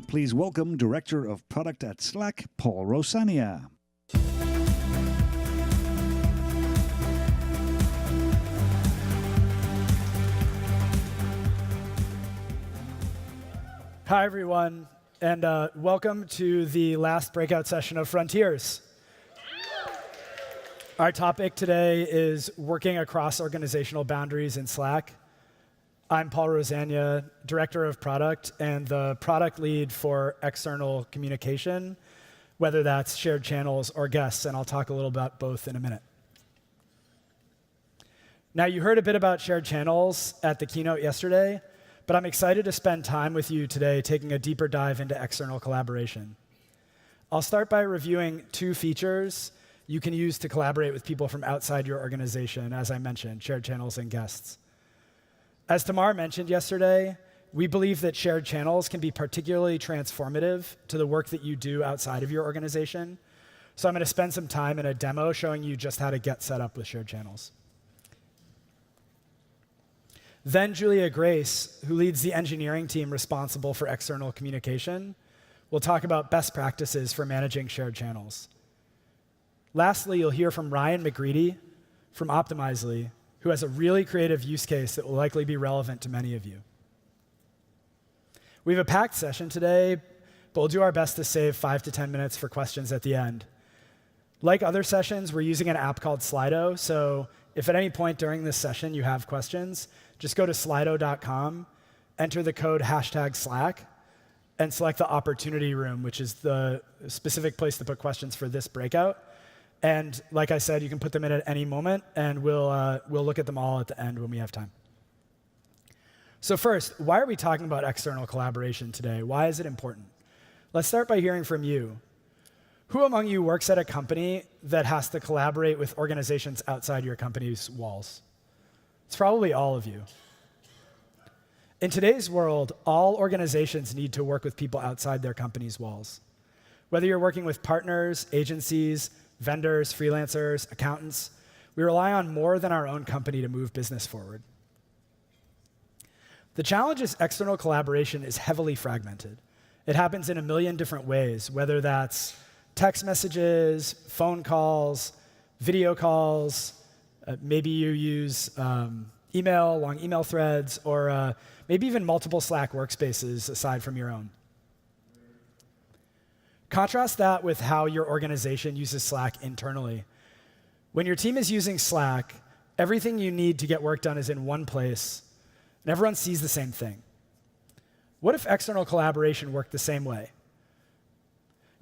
please welcome Director of Product at Slack, Paul Rosania. Hi, everyone, and welcome to the last breakout session of Frontiers. Our topic today is working across organizational boundaries in Slack. I'm Paul Rosania, Director of Product and the product lead for external communication, whether that's shared channels or guests, and I'll talk a little about both in a minute. Now, you heard a bit about shared channels at the keynote yesterday, but I'm excited to spend time with you today taking a deeper dive into external collaboration. I'll start by reviewing two features you can use to collaborate with people from outside your organization, as I mentioned, shared channels and guests. As Tamar mentioned yesterday, we believe that shared channels can be particularly transformative to the work that you do outside of your organization. So I'm going to spend some time in a demo showing you just how to get set up with shared channels. Then Julia Grace, who leads the engineering team responsible for external communication, will talk about best practices for managing shared channels. Lastly, you'll hear from Ryan McGredy from Optimizely, who has a really creative use case that will likely be relevant to many of you. We have a packed session today, but we'll do our best to save 5 to 10 minutes for questions at the end. Like other sessions, we're using an app called Slido, so if at any point during this session you have questions, just go to slido.com, enter the code #Slack, and select the opportunity room, which is the specific place to put questions for this breakout. And like I said, you can put them in at any moment, and we'll look at them all at the end when we have time. So first, why are we talking about external collaboration today? Why is it important? Let's start by hearing from you. Who among you works at a company that has to collaborate with organizations outside your company's walls? It's probably all of you. In today's world, all organizations need to work with people outside their company's walls. Whether you're working with partners, agencies, vendors, freelancers, accountants, we rely on more than our own company to move business forward. The challenge is external collaboration is heavily fragmented. It happens in a million different ways, whether that's text messages, phone calls, video calls, maybe you use email, long email threads, or maybe even multiple Slack workspaces aside from your own. Contrast that with how your organization uses Slack internally. When your team is using Slack, everything you need to get work done is in one place, and everyone sees the same thing. What if external collaboration worked the same way?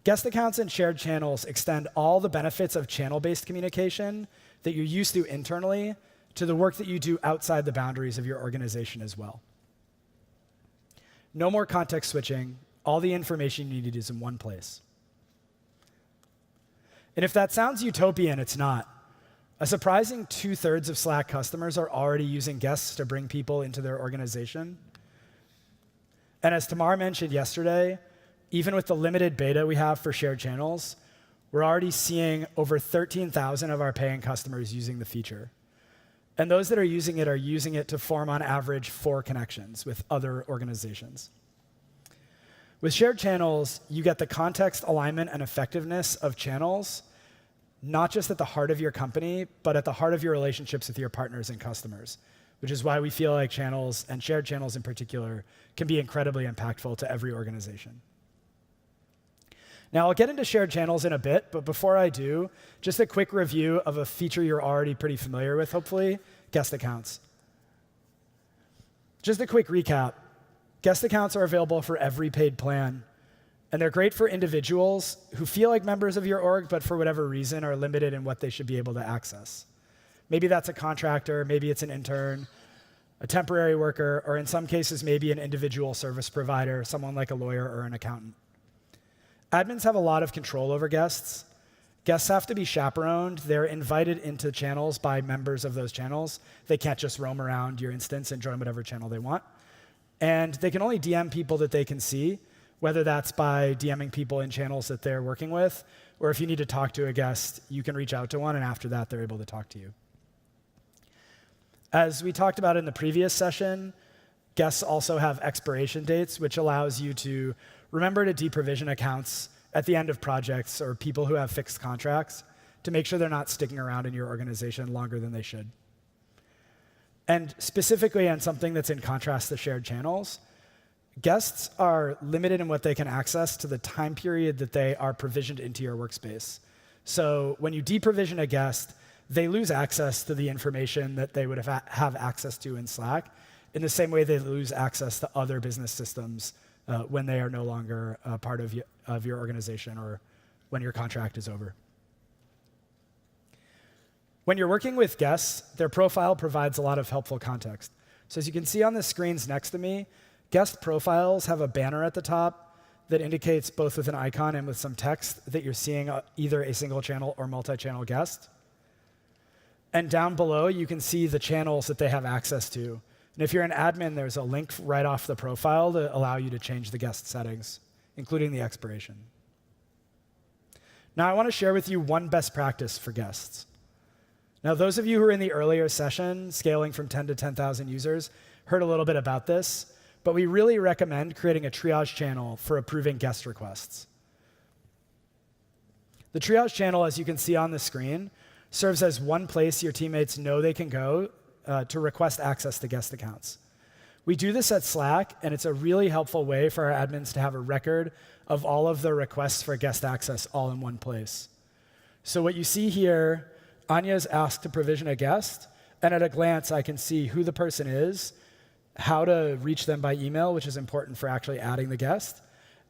Guest accounts and shared channels extend all the benefits of channel-based communication that you're used to internally to the work that you do outside the boundaries of your organization as well. No more context switching. All the information you need is in one place. And if that sounds utopian, it's not. A surprising 2/3 of Slack customers are already using guests to bring people into their organization. And as Tamar mentioned yesterday, even with the limited beta we have for shared channels, we're already seeing over 13,000 of our paying customers using the feature. And those that are using it to form, on average, 4 connections with other organizations. With shared channels, you get the context, alignment, and effectiveness of channels, not just at the heart of your company, but at the heart of your relationships with your partners and customers, which is why we feel like channels, and shared channels in particular, can be incredibly impactful to every organization. Now, I'll get into shared channels in a bit, but before I do, just a quick review of a feature you're already pretty familiar with, hopefully, guest accounts. Just a quick recap. Guest accounts are available for every paid plan, and they're great for individuals who feel like members of your org, but for whatever reason are limited in what they should be able to access. Maybe that's a contractor, maybe it's an intern, a temporary worker, or in some cases, maybe an individual service provider, someone like a lawyer or an accountant. Admins have a lot of control over guests. Guests have to be chaperoned. They're invited into channels by members of those channels. They can't just roam around your instance and join whatever channel they want. And they can only DM people that they can see, whether that's by DMing people in channels that they're working with, or if you need to talk to a guest, you can reach out to one, and after that, they're able to talk to you. As we talked about in the previous session, Guests also have expiration dates, which allows you to remember to deprovision accounts at the end of projects or people who have fixed contracts to make sure they're not sticking around in your organization longer than they should. And specifically on something that's in contrast to shared channels, guests are limited in what they can access to the time period that they are provisioned into your workspace. So when you deprovision a guest, they lose access to the information that they would have access to in Slack in the same way they lose access to other business systems when they are no longer part of your organization or when your contract is over. When you're working with guests, their profile provides a lot of helpful context. So as you can see on the screens next to me, guest profiles have a banner at the top that indicates both with an icon and with some text that you're seeing either a single channel or multi-channel guest. And down below, you can see the channels that they have access to. And if you're an admin, there's a link right off the profile to allow you to change the guest settings, including the expiration. Now, I want to share with you one best practice for guests. Now, those of you who are in the earlier session, scaling from 10 to 10,000 users, heard a little bit about this, but we really recommend creating a triage channel for approving guest requests. The triage channel, as you can see on the screen, serves as one place your teammates know they can go to request access to guest accounts. We do this at Slack, and it's a really helpful way for our admins to have a record of all of the requests for guest access all in one place. So what you see here, Anya's asked to provision a guest, and at a glance, I can see who the person is, how to reach them by email, which is important for actually adding the guest,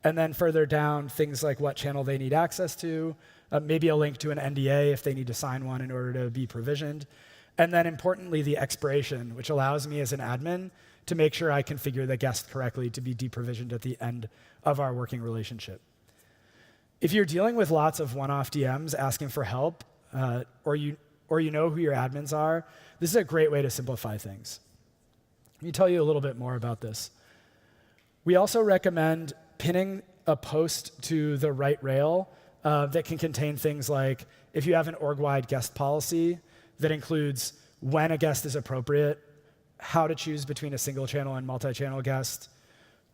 and then further down, things like what channel they need access to, maybe a link to an NDA if they need to sign one in order to be provisioned, and then importantly, the expiration, which allows me as an admin to make sure I configure the guest correctly to be deprovisioned at the end of our working relationship. If you're dealing with lots of one-off DMs asking for help, or you know who your admins are, this is a great way to simplify things. Let me tell you a little bit more about this. We also recommend pinning a post to the right rail that can contain things like if you have an org-wide guest policy that includes when a guest is appropriate, how to choose between a single channel and multi-channel guest,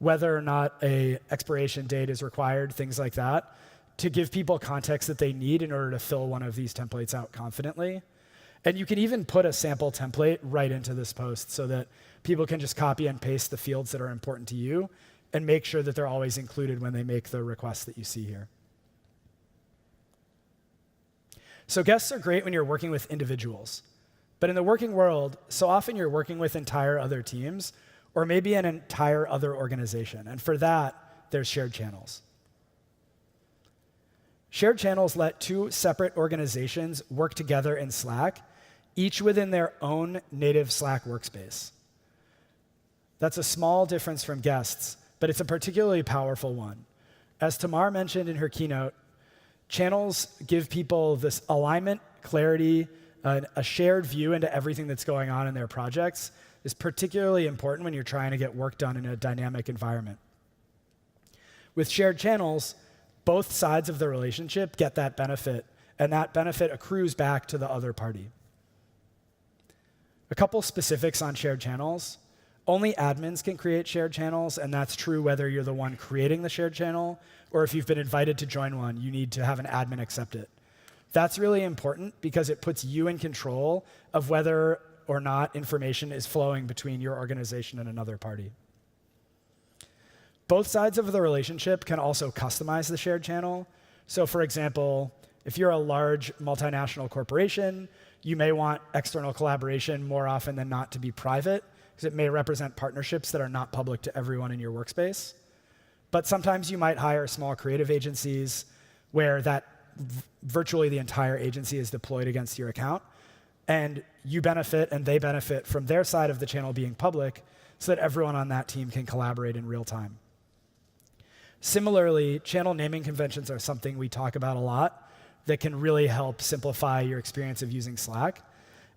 whether or not an expiration date is required, things like that, to give people context that they need in order to fill one of these templates out confidently. And you can even put a sample template right into this post so that people can just copy and paste the fields that are important to you and make sure that they're always included when they make the requests that you see here. So guests are great when you're working with individuals. But in the working world, so often you're working with entire other teams or maybe an entire other organization. And for that, there's shared channels. Shared channels let two separate organizations work together in Slack, each within their own native Slack workspace. That's a small difference from guests, but it's a particularly powerful one. As Tamar mentioned in her keynote, channels give people this alignment, clarity, a shared view into everything that's going on in their projects is particularly important when you're trying to get work done in a dynamic environment. With shared channels, both sides of the relationship get that benefit, and that benefit accrues back to the other party. A couple specifics on shared channels. Only admins can create shared channels, and that's true whether you're the one creating the shared channel or if you've been invited to join one, you need to have an admin accept it. That's really important because it puts you in control of whether or not information is flowing between your organization and another party. Both sides of the relationship can also customize the shared channel. So for example, if you're a large multinational corporation, you may want external collaboration more often than not to be private, because it may represent partnerships that are not public to everyone in your workspace. But sometimes you might hire small creative agencies where that virtually the entire agency is deployed against your account, and you benefit and they benefit from their side of the channel being public so that everyone on that team can collaborate in real time. Similarly, channel naming conventions are something we talk about a lot that can really help simplify your experience of using Slack.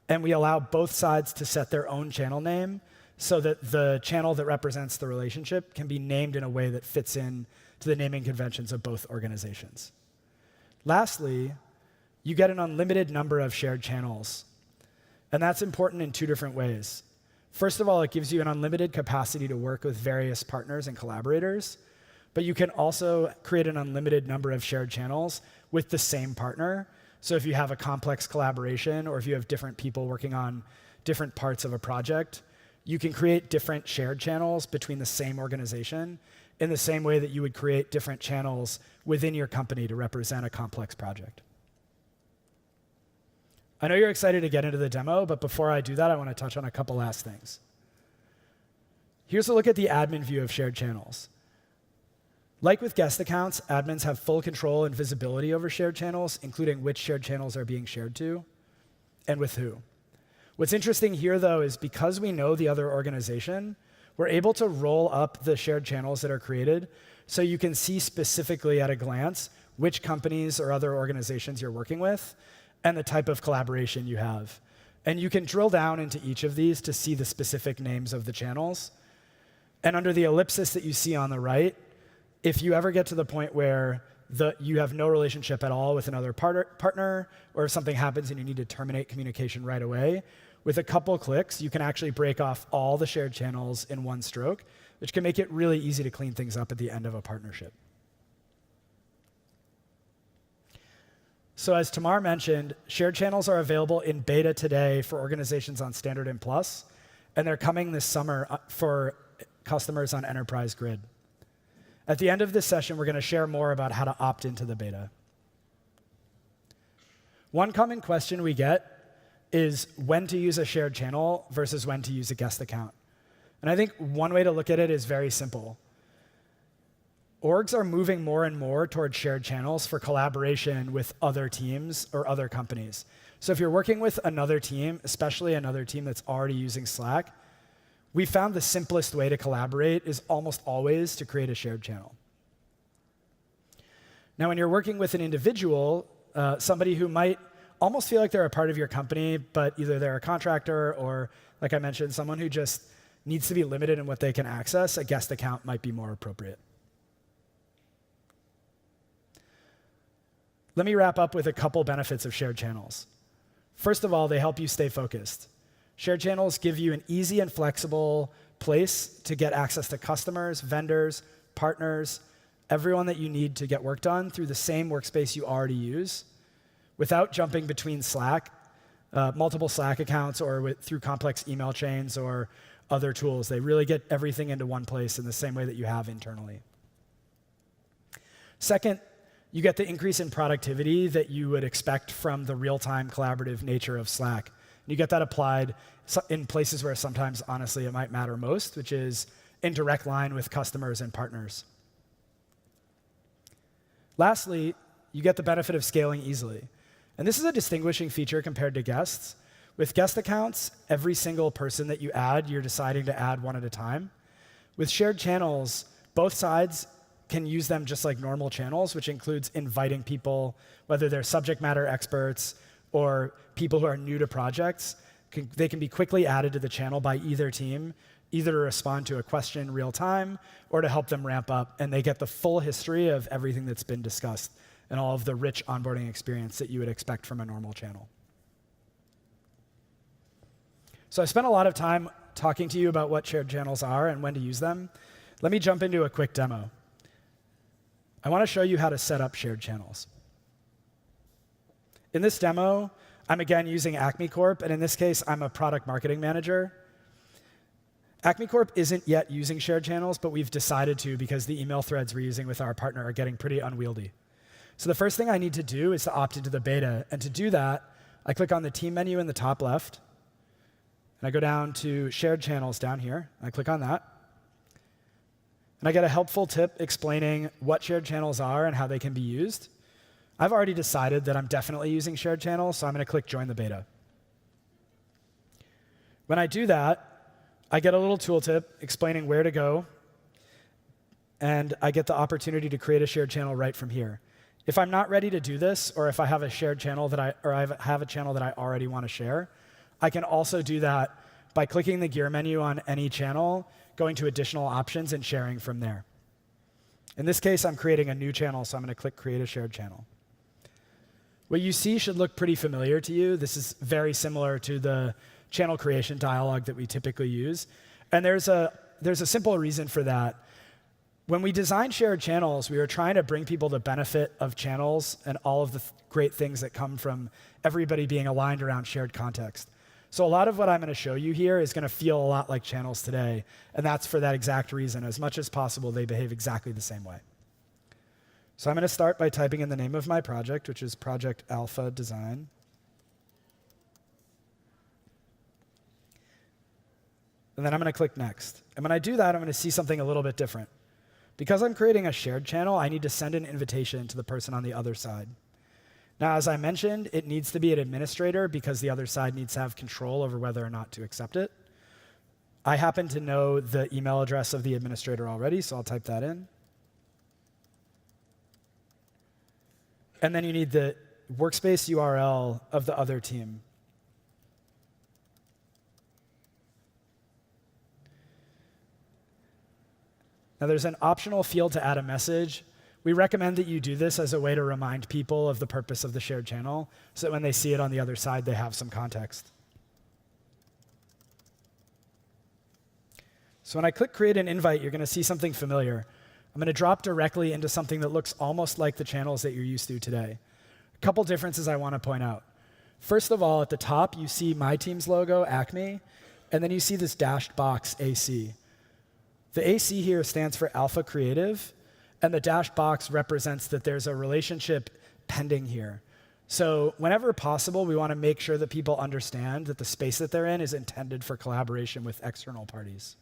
And we allow both sides to set their own channel name so that the channel that represents the relationship can be named in a way that fits in to the naming conventions of both organizations. Lastly, you get an unlimited number of shared channels. And that's important in two different ways. First of all, it gives you an unlimited capacity to work with various partners and collaborators, but you can also create an unlimited number of shared channels with the same partner. So if you have a complex collaboration or if you have different people working on different parts of a project, you can create different shared channels between the same organization in the same way that you would create different channels within your company to represent a complex project. I know you're excited to get into the demo, but before I do that, I want to touch on a couple last things. Here's a look at the admin view of shared channels. Like with guest accounts, admins have full control and visibility over shared channels, including which shared channels are being shared to and with who. What's interesting here, though, is because we know the other organization, we're able to roll up the shared channels that are created so you can see specifically at a glance which companies or other organizations you're working with and the type of collaboration you have. And you can drill down into each of these to see the specific names of the channels. And under the ellipsis that you see on the right, if you ever get to the point where you have no relationship at all with another partner, or if something happens and you need to terminate communication right away, with a couple clicks, you can actually break off all the shared channels in one stroke, which can make it really easy to clean things up at the end of a partnership. So as Tamar mentioned, shared channels are available in beta today for organizations on Standard and Plus, and they're coming this summer for customers on Enterprise Grid. At the end of this session, we're going to share more about how to opt into the beta. One common question we get is when to use a shared channel versus when to use a guest account. And I think one way to look at it is very simple. Orgs are moving more and more towards shared channels for collaboration with other teams or other companies. So if you're working with another team, especially another team that's already using Slack, we found the simplest way to collaborate is almost always to create a shared channel. Now, when you're working with an individual, somebody who might almost feel like they're a part of your company, but either they're a contractor or, like I mentioned, someone who just needs to be limited in what they can access, a guest account might be more appropriate. Let me wrap up with a couple benefits of shared channels. First of all, they help you stay focused. Shared channels give you an easy and flexible place to get access to customers, vendors, partners, everyone that you need to get work done through the same workspace you already use without jumping between Slack, multiple Slack accounts, or through complex email chains or other tools. They really get everything into one place in the same way that you have internally. Second, you get the increase in productivity that you would expect from the real-time collaborative nature of Slack. You get that applied in places where sometimes, honestly, it might matter most, which is in direct line with customers and partners. Lastly, you get the benefit of scaling easily. And this is a distinguishing feature compared to guests. With guest accounts, every single person that you add, you're deciding to add one at a time. With shared channels, both sides can use them just like normal channels, which includes inviting people, whether they're subject matter experts or people who are new to projects. They can be quickly added to the channel by either team, either to respond to a question real time or to help them ramp up, and they get the full history of everything that's been discussed and all of the rich onboarding experience that you would expect from a normal channel. So I spent a lot of time talking to you about what shared channels are and when to use them. Let me jump into a quick demo. I want to show you how to set up shared channels. In this demo, I'm again using Acme Corp, and in this case, I'm a product marketing manager. Acme Corp isn't yet using shared channels, but we've decided to because the email threads we're using with our partner are getting pretty unwieldy. So the first thing I need to do is to opt into the beta, and to do that, I click on the team menu in the top left, and I go down to shared channels down here. I click on that. And I get a helpful tip explaining what shared channels are and how they can be used. I've already decided that I'm definitely using shared channels, so I'm going to click Join the Beta. When I do that, I get a little tooltip explaining where to go, and I get the opportunity to create a shared channel right from here. If I'm not ready to do this, or if I have a shared channel I have a channel that I already want to share, I can also do that by clicking the gear menu on any channel, going to additional options, and sharing from there. In this case, I'm creating a new channel, so I'm going to click Create a Shared Channel. What you see should look pretty familiar to you. This is very similar to the channel creation dialog that we typically use. And there's a simple reason for that. When we designed shared channels, we were trying to bring people the benefit of channels and all of the great things that come from everybody being aligned around shared context. So a lot of what I'm going to show you here is going to feel a lot like channels today, and that's for that exact reason. As much as possible, they behave exactly the same way. So I'm going to start by typing in the name of my project, which is Project Alpha Design. And then I'm going to click Next. And when I do that, I'm going to see something a little bit different. Because I'm creating a shared channel, I need to send an invitation to the person on the other side. Now, as I mentioned, it needs to be an administrator because the other side needs to have control over whether or not to accept it. I happen to know the email address of the administrator already, so I'll type that in. And then you need the workspace URL of the other team. Now, there's an optional field to add a message. We recommend that you do this as a way to remind people of the purpose of the shared channel so that when they see it on the other side, they have some context. So when I click Create an Invite, you're going to see something familiar. I'm going to drop directly into something that looks almost like the channels that you're used to today. A couple differences I want to point out. First of all, at the top, you see my team's logo, Acme, and then you see this dashed box, AC. The AC here stands for Alpha Creative, and the dashed box represents that there's a relationship pending here. So whenever possible, we want to make sure that people understand that the space that they're in is intended for collaboration with external parties.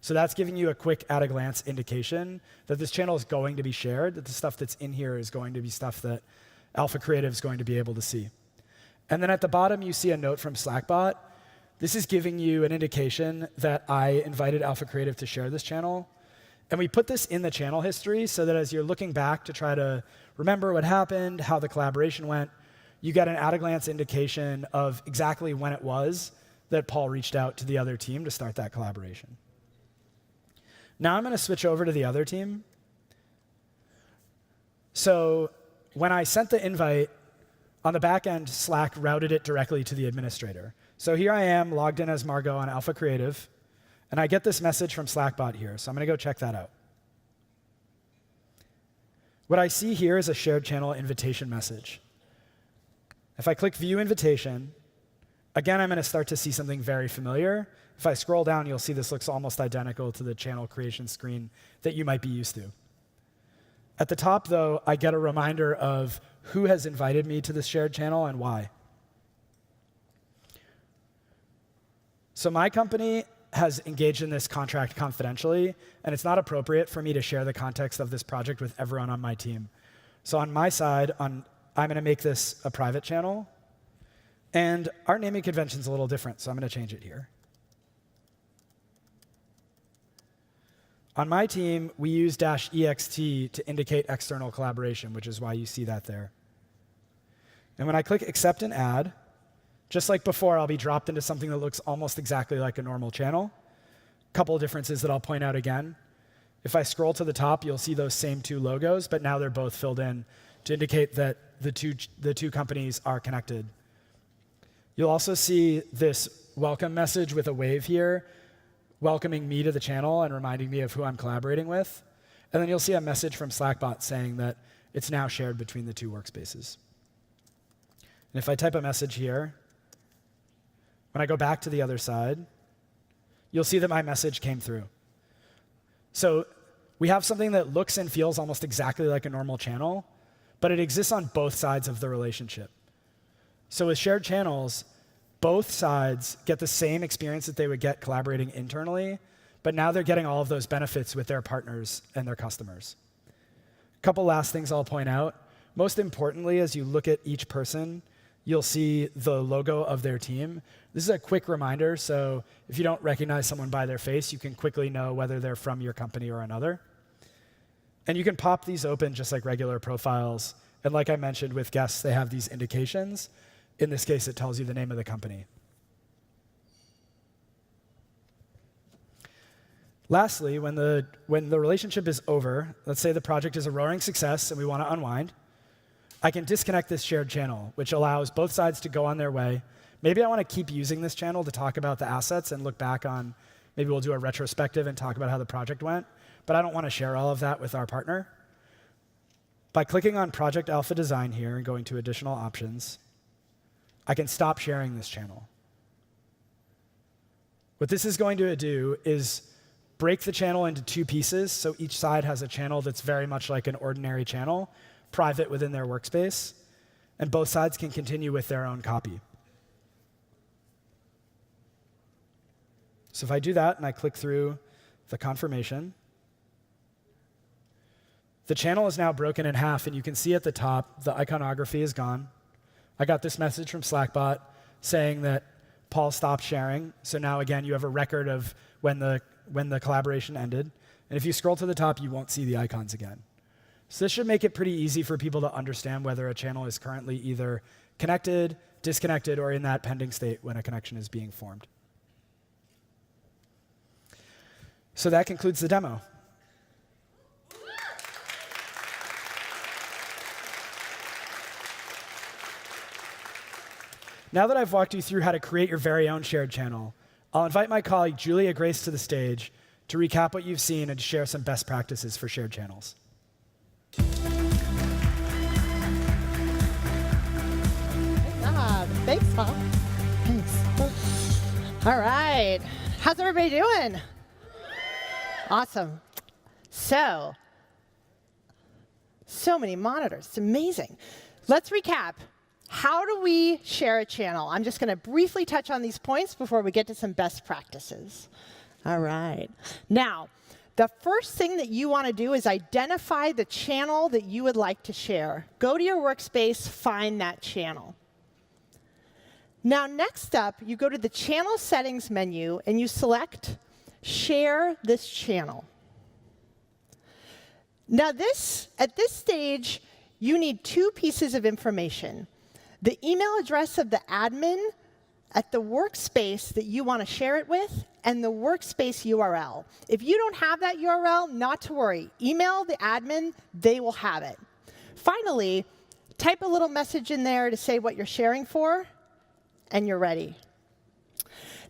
So that's giving you a quick at-a-glance indication that this channel is going to be shared, that the stuff that's in here is going to be stuff that Alpha Creative is going to be able to see. And then at the bottom, you see a note from Slackbot. This is giving you an indication that I invited Alpha Creative to share this channel. And we put this in the channel history so that as you're looking back to try to remember what happened, how the collaboration went, you get an at-a-glance indication of exactly when it was that Paul reached out to the other team to start that collaboration. Now I'm going to switch over to the other team. So when I sent the invite, on the back end, Slack routed it directly to the administrator. So here I am, logged in as Margot on Alpha Creative, and I get this message from Slackbot here. So I'm going to go check that out. What I see here is a shared channel invitation message. If I click View Invitation, again, I'm going to start to see something very familiar. If I scroll down, you'll see this looks almost identical to the channel creation screen that you might be used to. At the top, though, I get a reminder of who has invited me to this shared channel and why. So my company has engaged in this contract confidentially, and it's not appropriate for me to share the context of this project with everyone on my team. So on my side, I'm going to make this a private channel, and our naming convention is a little different, so I'm going to change it here. On my team, we use -ext to indicate external collaboration, which is why you see that there. And when I click Accept and Add, just like before, I'll be dropped into something that looks almost exactly like a normal channel. A couple of differences that I'll point out again. If I scroll to the top, you'll see those same two logos, but now they're both filled in to indicate that the two companies are connected. You'll also see this welcome message with a wave here, welcoming me to the channel and reminding me of who I'm collaborating with. And then you'll see a message from Slackbot saying that it's now shared between the two workspaces. And if I type a message here, when I go back to the other side, you'll see that my message came through. So we have something that looks and feels almost exactly like a normal channel, but it exists on both sides of the relationship. So with shared channels, both sides get the same experience that they would get collaborating internally, but now they're getting all of those benefits with their partners and their customers. A couple last things I'll point out. Most importantly, as you look at each person, you'll see the logo of their team. This is a quick reminder, so if you don't recognize someone by their face, you can quickly know whether they're from your company or another. And you can pop these open just like regular profiles. And like I mentioned with guests, they have these indications. In this case, it tells you the name of the company. Lastly, when the relationship is over, let's say the project is a roaring success and we want to unwind, I can disconnect this shared channel, which allows both sides to go on their way, Maybe I want to keep using this channel to talk about the assets and look back on, maybe we'll do a retrospective and talk about how the project went, but I don't want to share all of that with our partner. By clicking on Project Alpha Design here and going to Additional Options, I can stop sharing this channel. What this is going to do is break the channel into two pieces, so each side has a channel that's very much like an ordinary channel, private within their workspace, and both sides can continue with their own copy. So if I do that and I click through the confirmation, the channel is now broken in half, and you can see at the top the iconography is gone. I got this message from Slackbot saying that Paul stopped sharing, so now again you have a record of when the collaboration ended. And if you scroll to the top, you won't see the icons again. So this should make it pretty easy for people to understand whether a channel is currently either connected, disconnected, or in that pending state when a connection is being formed. So that concludes the demo. Now that I've walked you through how to create your very own shared channel, I'll invite my colleague Julia Grace to the stage to recap what you've seen and to share some best practices for shared channels. Thanks, Paul. Thanks. All right. How's everybody doing? Awesome. So many monitors. It's amazing. Let's recap. How do we share a channel? I'm just going to briefly touch on these points before we get to some best practices. All right. Now, the first thing that you want to do is identify the channel that you would like to share. Go to your workspace, find that channel. Now, next up, you go to the Channel Settings menu, and you select Share this channel. Now, at this stage, you need two pieces of information. The email address of the admin at the workspace that you want to share it with, and the workspace URL. If you don't have that URL, not to worry. Email the admin, they will have it. Finally, type a little message in there to say what you're sharing for, and you're ready.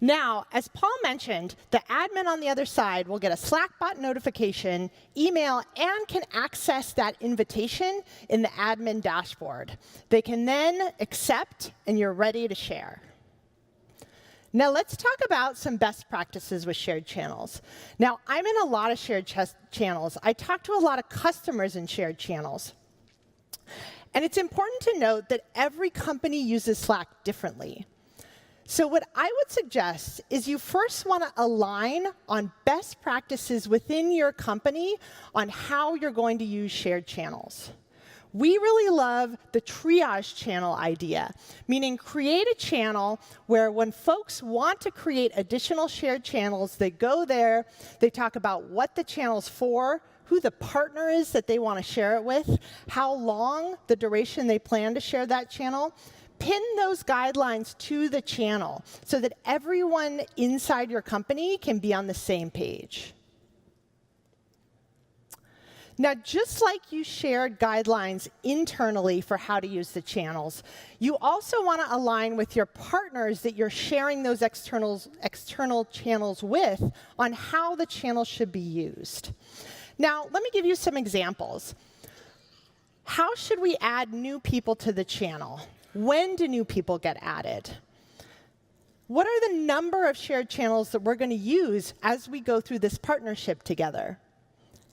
Now, as Paul mentioned, the admin on the other side will get a Slackbot notification, email, and can access that invitation in the admin dashboard. They can then accept, and you're ready to share. Now, let's talk about some best practices with shared channels. Now, I'm in a lot of shared channels. I talk to a lot of customers in shared channels. And it's important to note that every company uses Slack differently. So what I would suggest is you first want to align on best practices within your company on how you're going to use shared channels. We really love the triage channel idea, meaning create a channel where when folks want to create additional shared channels, they go there, they talk about what the channel's for, who the partner is that they want to share it with, how long, the duration they plan to share that channel. Pin those guidelines to the channel so that everyone inside your company can be on the same page. Now, just like you shared guidelines internally for how to use the channels, you also want to align with your partners that you're sharing those external channels with on how the channel should be used. Now, let me give you some examples. How should we add new people to the channel? When do new people get added? What are the number of shared channels that we're going to use as we go through this partnership together?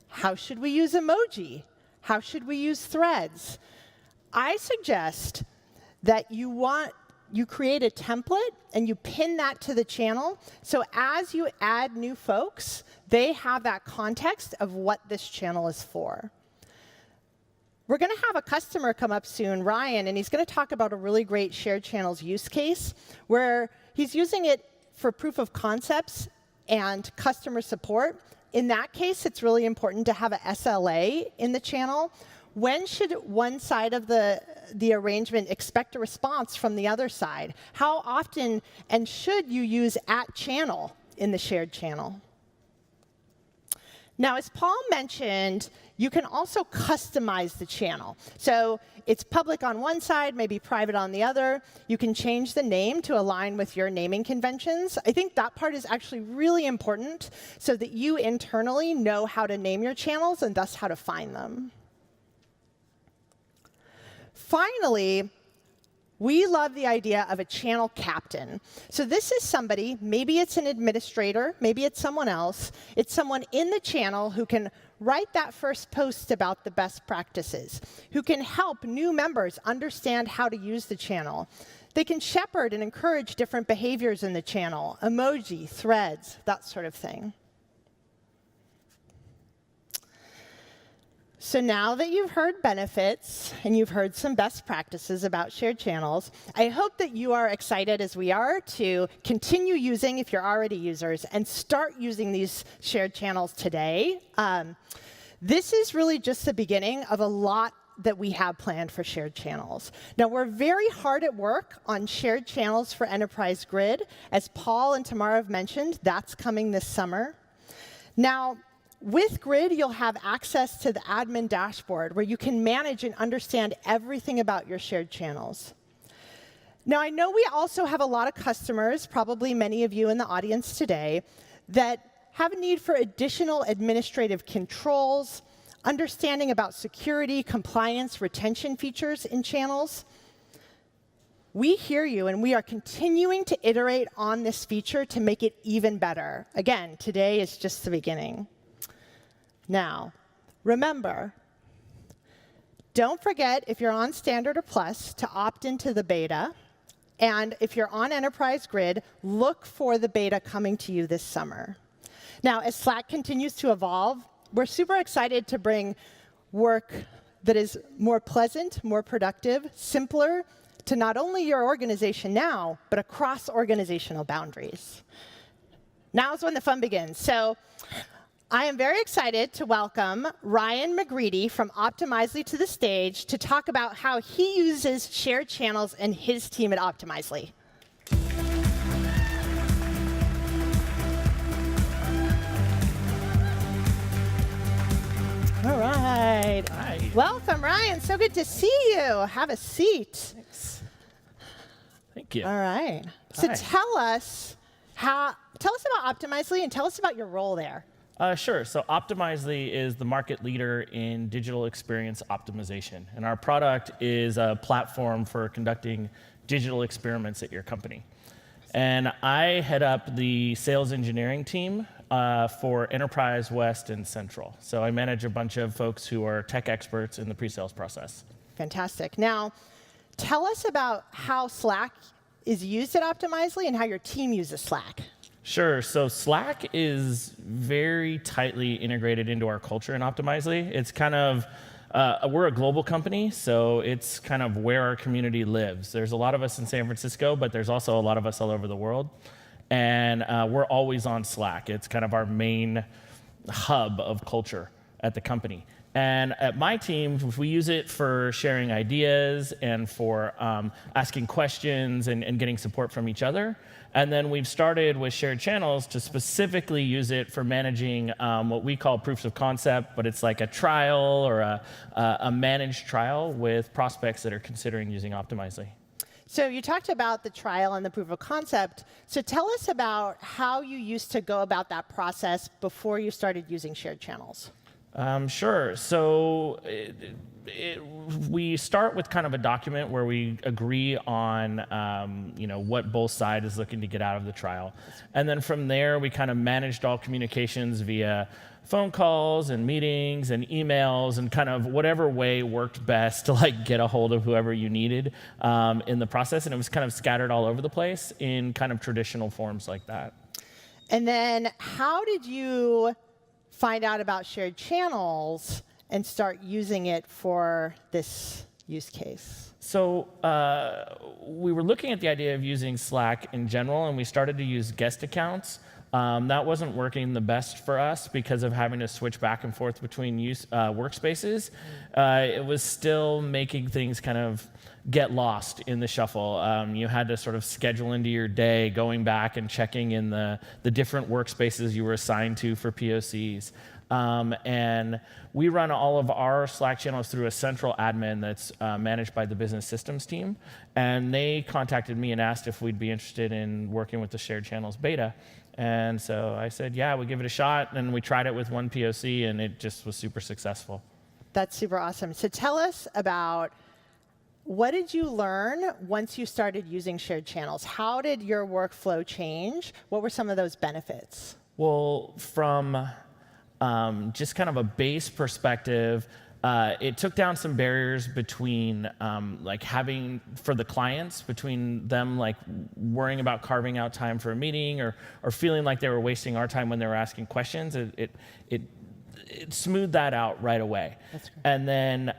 How should we use emoji? How should we use threads? I suggest that you create a template and you pin that to the channel. So as you add new folks, they have that context of what this channel is for. We're going to have a customer come up soon, Ryan, and he's going to talk about a really great shared channels use case where he's using it for proof of concepts and customer support. In that case, it's really important to have an SLA in the channel. When should one side of the arrangement expect a response from the other side? How often and should you use @channel in the shared channel? Now, as Paul mentioned, you can also customize the channel. So it's public on one side, maybe private on the other. You can change the name to align with your naming conventions. I think that part is actually really important so that you internally know how to name your channels and thus how to find them. Finally, we love the idea of a channel captain. So this is somebody, maybe it's an administrator, maybe it's someone else. It's someone in the channel who can write that first post about the best practices, who can help new members understand how to use the channel. They can shepherd and encourage different behaviors in the channel, emoji, threads, that sort of thing. So now that you've heard benefits and you've heard some best practices about shared channels, I hope that you are excited as we are to continue using, if you're already users, and start using these shared channels today. This is really just the beginning of a lot that we have planned for shared channels. Now, we're very hard at work on shared channels for Enterprise Grid. As Paul and Tamara have mentioned, that's coming this summer. Now, with Grid, you'll have access to the admin dashboard where you can manage and understand everything about your shared channels. Now, I know we also have a lot of customers, probably many of you in the audience today, that have a need for additional administrative controls, understanding about security, compliance, retention features in channels. We hear you, and we are continuing to iterate on this feature to make it even better. Again, today is just the beginning. Now, remember, don't forget, if you're on Standard or Plus, to opt into the beta. And if you're on Enterprise Grid, look for the beta coming to you this summer. Now, as Slack continues to evolve, we're super excited to bring work that is more pleasant, more productive, simpler to not only your organization now, but across organizational boundaries. Now is when the fun begins. So I am very excited to welcome Ryan McGredy from Optimizely to the stage to talk about how he uses shared channels in his team at Optimizely. All right. Hi. Welcome, Ryan. So good to see you. Have a seat. Thanks. Thank you. All right. So Hi. tell us about Optimizely and tell us about your role there. Sure. So Optimizely is the market leader in digital experience optimization. And our product is a platform for conducting digital experiments at your company. And I head up the sales engineering team for Enterprise, West, and Central. So I manage a bunch of folks who are tech experts in the pre-sales process. Fantastic. Now, tell us about how Slack is used at Optimizely and how your team uses Slack. Sure. So Slack is very tightly integrated into our culture in Optimizely. It's kind of, we're a global company, so it's kind of where our community lives. There's a lot of us in San Francisco, but there's also a lot of us all over the world. And we're always on Slack. It's kind of our main hub of culture at the company. And at my team, we use it for sharing ideas and for asking questions and getting support from each other. And then we've started with shared channels to specifically use it for managing what we call proofs of concept, but it's like a trial or a managed trial with prospects that are considering using Optimizely. So you talked about the trial and the proof of concept. So tell us about how you used to go about that process before you started using shared channels. Sure. So we start with kind of a document where we agree on what both sides is looking to get out of the trial. And then from there, we kind of managed all communications via phone calls and meetings and emails and kind of whatever way worked best to like get a hold of whoever you needed in the process. And it was kind of scattered all over the place in kind of traditional forms like that. And then how did you find out about shared channels and start using it for this use case? So we were looking at the idea of using Slack in general, and we started to use guest accounts. That wasn't working the best for us because of having to switch back and forth between workspaces. It was still making things kind of get lost in the shuffle. You had to sort of schedule into your day, going back and checking in the different workspaces you were assigned to for POCs. And we run all of our Slack channels through a central admin that's managed by the business systems team. And they contacted me and asked if we'd be interested in working with the shared channels beta. And so I said, yeah, we'll give it a shot. And we tried it with one POC, and it just was super successful. That's super awesome. So tell us about, what did you learn once you started using shared channels? How did your workflow change? What were some of those benefits? Well, from just kind of a base perspective, it took down some barriers between like having, for the clients, between them like worrying about carving out time for a meeting or feeling like they were wasting our time when they were asking questions. It smoothed that out right away. That's great. And then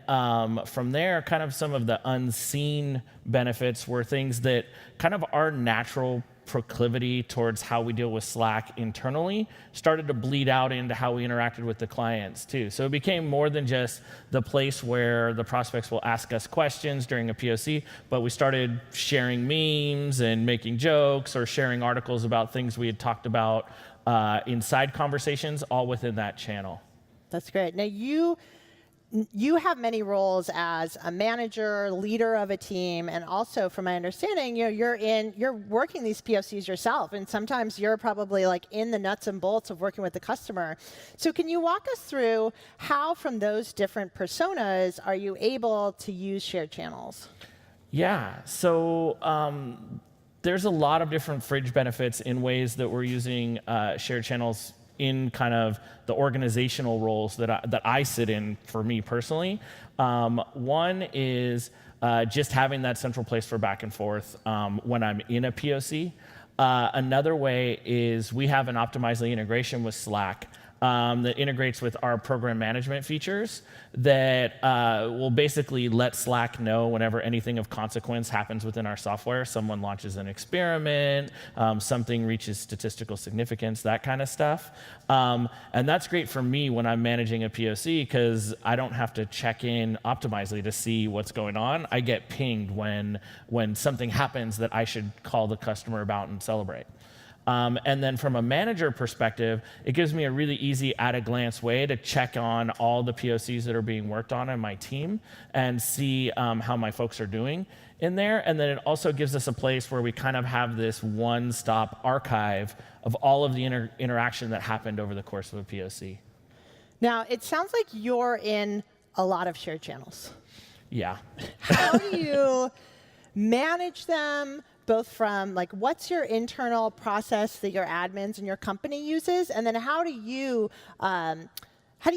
from there, kind of some of the unseen benefits were things that kind of our natural proclivity towards how we deal with Slack internally started to bleed out into how we interacted with the clients too. So it became more than just the place where the prospects will ask us questions during a POC, but we started sharing memes and making jokes or sharing articles about things we had talked about inside conversations, all within that channel. That's great. Now, you have many roles as a manager, leader of a team, and also, from my understanding, you're working these POCs yourself, and sometimes you're probably like in the nuts and bolts of working with the customer. So can you walk us through how, from those different personas, are you able to use shared channels? Yeah. So there's a lot of different fringe benefits in ways that we're using shared channels in kind of the organizational roles that I sit in for me personally. One is just having that central place for back and forth when I'm in a POC. Another way is we have an Optimizely integration with Slack that integrates with our program management features that will basically let Slack know whenever anything of consequence happens within our software. Someone launches an experiment, something reaches statistical significance, that kind of stuff. And that's great for me when I'm managing a POC because I don't have to check in Optimizely to see what's going on. I get pinged when something happens that I should call the customer about and celebrate. And then from a manager perspective, it gives me a really easy at-a-glance way to check on all the POCs that are being worked on in my team and see how my folks are doing in there. And then it also gives us a place where we kind of have this one-stop archive of all of the interaction that happened over the course of a POC. Now, it sounds like you're in a lot of shared channels. Yeah. How do you manage them? Both from like, what's your internal process that your admins and your company uses, and then how do you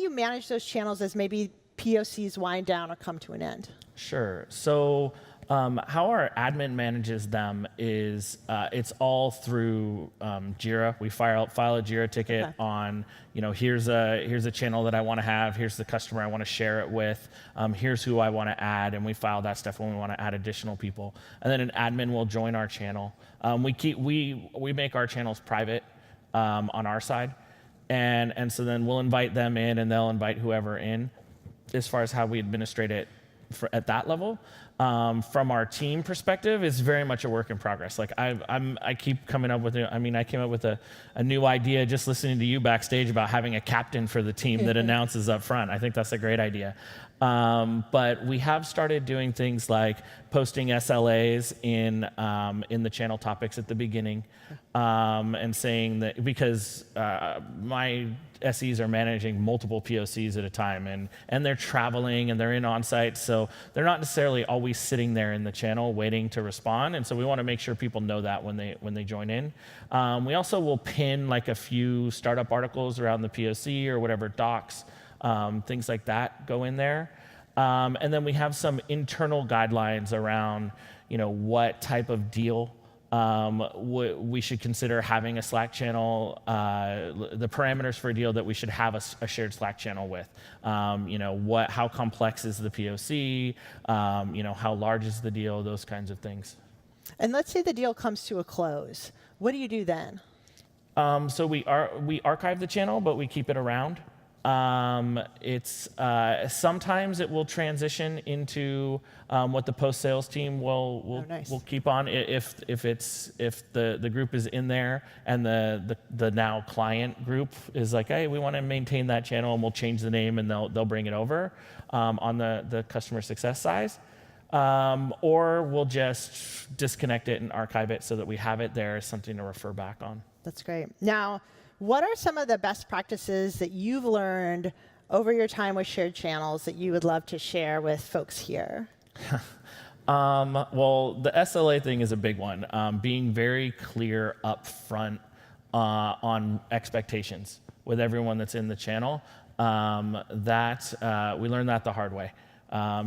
manage those channels as maybe POCs wind down or come to an end? Sure. So how our admin manages them is it's all through Jira. We file a Jira ticket on, here's a channel that I want to have. Here's the customer I want to share it with. Here's who I want to add, and we file that stuff when we want to add additional people. And then an admin will join our channel. We make our channels private on our side, and so then we'll invite them in, and they'll invite whoever in. As far as how we administrate it at that level. From our team perspective, it's very much a work in progress. Like I keep coming up with, I came up with a new idea just listening to you backstage about having a captain for the team that announces up front. I think that's a great idea. But we have started doing things like posting SLAs in the channel topics at the beginning, and saying that because my SEs are managing multiple POCs at a time, and they're traveling and they're in on-site, so they're not necessarily always sitting there in the channel waiting to respond, and so we want to make sure people know that when they join in. We also will pin like a few startup articles around the POC or whatever docs, things like that go in there. And then we have some internal guidelines around, what type of deal we should consider having a Slack channel, the parameters for a deal that we should have a shared Slack channel with. How complex is the POC? How large is the deal? Those kinds of things. And let's say the deal comes to a close. What do you do then? So we archive the channel, but we keep it around. It's sometimes it will transition into what the post-sales team will keep on if the group is in there and the now client group is like, hey, we want to maintain that channel, and we'll change the name, and they'll bring it over on the customer success side. Or we'll just disconnect it and archive it so that we have it there as something to refer back on. That's great. Now, what are some of the best practices that you've learned over your time with shared channels that you would love to share with folks here? Well, the SLA thing is a big one. Being very clear up front on expectations with everyone that's in the channel. We learned that the hard way.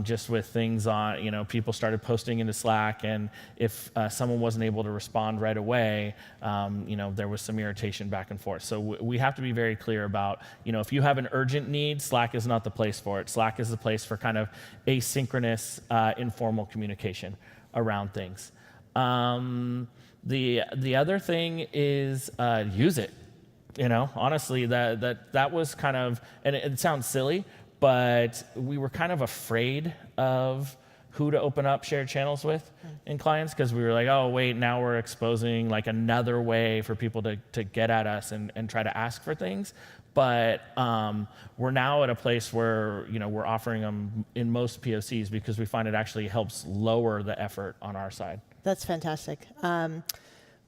Just with things on, people started posting into Slack, and if someone wasn't able to respond right away, there was some irritation back and forth. So we have to be very clear about, if you have an urgent need, Slack is not the place for it. Slack is the place for kind of asynchronous, informal communication around things. The other thing is use it. Honestly, that was kind of, and it sounds silly, but we were kind of afraid of who to open up shared channels with in clients, because we were like, oh, wait, now we're exposing like another way for people to get at us and try to ask for things. But we're now at a place where we're offering them in most POCs because we find it actually helps lower the effort on our side. That's fantastic.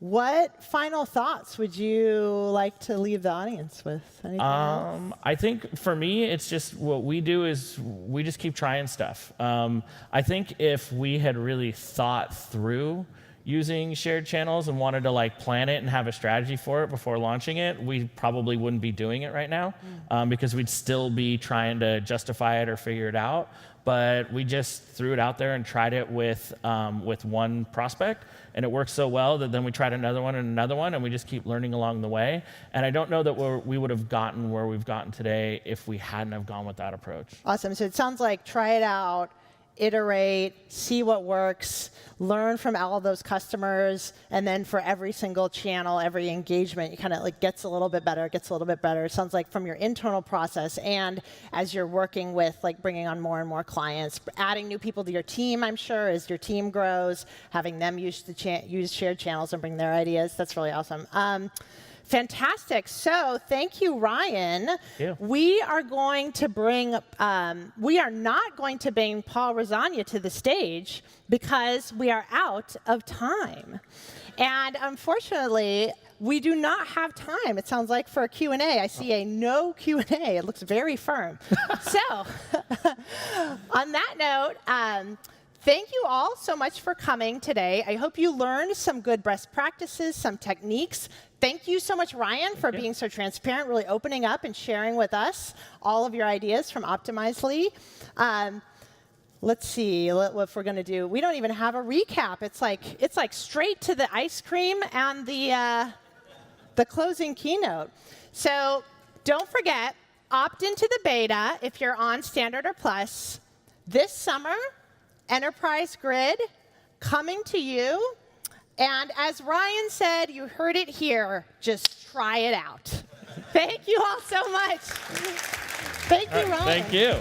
What final thoughts would you like to leave the audience with? Anything else? I think for me, it's just what we do is we just keep trying stuff. I think if we had really thought through using shared channels and wanted to plan it and have a strategy for it before launching it, we probably wouldn't be doing it right now because we'd still be trying to justify it or figure it out. But we just threw it out there and tried it with one prospect, and it worked so well that then we tried another one, and we just keep learning along the way. And I don't know that we would have gotten where we've gotten today if we hadn't have gone with that approach. Awesome. So it sounds like try it out, iterate, see what works, learn from all of those customers, and then for every single channel, every engagement, it kind of gets a little bit better, It sounds like from your internal process, and as you're working with bringing on more and more clients, adding new people to your team, I'm sure, as your team grows, having them use shared channels and bring their ideas. That's really awesome. Fantastic. So thank you, Ryan. Yeah. We are not going to bring Paul Rosagna to the stage because we are out of time. And unfortunately, we do not have time, it sounds like, for a Q&A. I see a no Q&A. It looks very firm. So on that note, thank you all so much for coming today. I hope you learned some good best practices, some techniques. Thank you so much, Ryan, for being so transparent, really opening up and sharing with us all of your ideas from Optimizely. Let's see what we're going to do. We don't even have a recap. It's like straight to the ice cream and the closing keynote. So don't forget, opt into the beta if you're on Standard or Plus. This summer, Enterprise Grid coming to you. And as Ryan said, you heard it here, just try it out. Thank you all so much. Thank you, Ryan. Thank you.